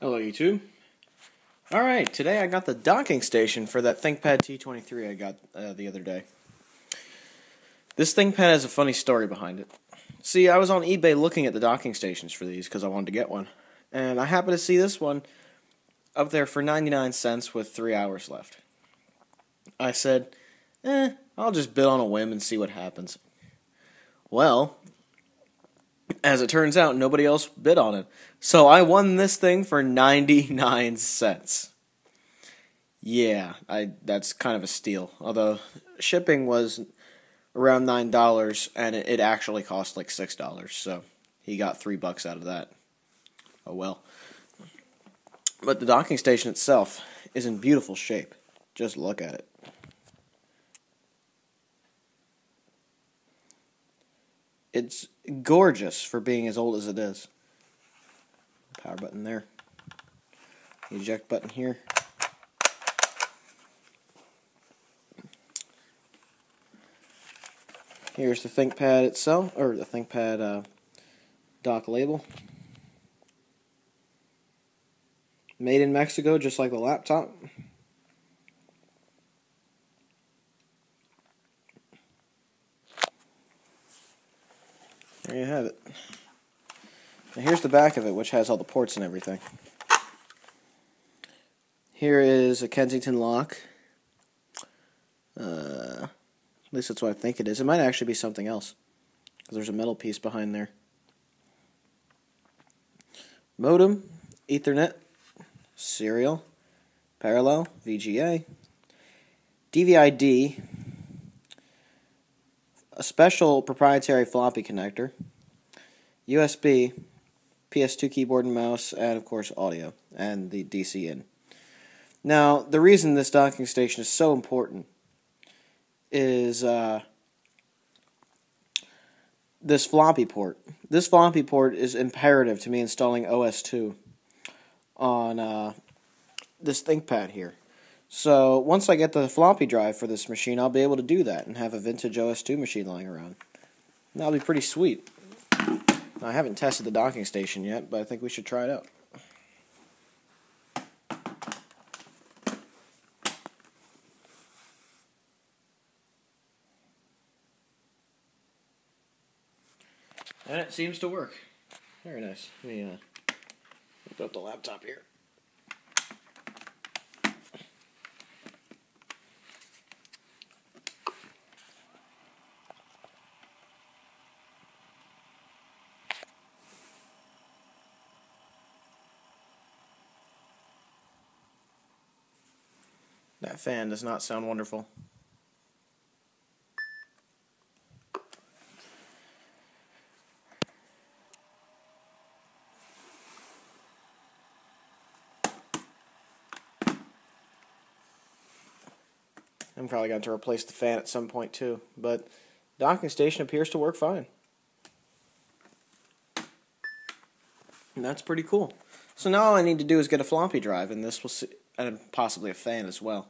Hello YouTube. Alright, today I got the docking station for that Thinkpad T23 I got the other day. This ThinkPad has a funny story behind it. See, I was on eBay looking at the docking stations for these because I wanted to get one. And I happened to see this one up there for 99 cents with 3 hours left. I said, I'll just bid on a whim and see what happens. Well, as it turns out, nobody else bid on it. So I won this thing for 99 cents. Yeah, that's kind of a steal. Although shipping was around $9 and it actually cost like $6. So he got $3 out of that. Oh well. But the docking station itself is in beautiful shape. Just look at it. It's gorgeous for being as old as it is. Power button there. The eject button here. Here's the ThinkPad itself, or the ThinkPad dock label. Made in Mexico, just like the laptop. There you have it. Now here's the back of it, which has all the ports and everything. Here is a Kensington lock. At least that's what I think it is. It might actually be something else, because there's a metal piece behind there. Modem, Ethernet, serial, parallel, VGA, DVI-D, a special proprietary floppy connector, USB, PS2 keyboard and mouse, and of course audio, and the DC in. Now, the reason this docking station is so important is this floppy port. This floppy port is imperative to me installing OS2 on this ThinkPad here. So once I get the floppy drive for this machine, I'll be able to do that and have a vintage OS2 machine lying around. And that'll be pretty sweet. Now, I haven't tested the docking station yet, but I think we should try it out. And it seems to work. Very nice. Let me open up the laptop here. That fan does not sound wonderful. I'm probably going to replace the fan at some point too, but the docking station appears to work fine. And that's pretty cool. So now all I need to do is get a floppy drive, and this will and possibly a fan as well.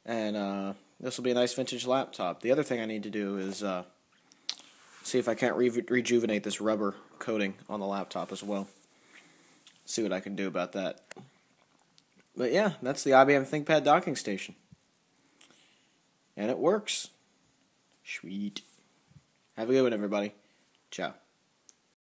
And this will be a nice vintage laptop. The other thing I need to do is see if I can't rejuvenate this rubber coating on the laptop as well. See what I can do about that. But yeah, that's the IBM Thinkpad docking station. And it works. Sweet. Have a good one, everybody. Ciao.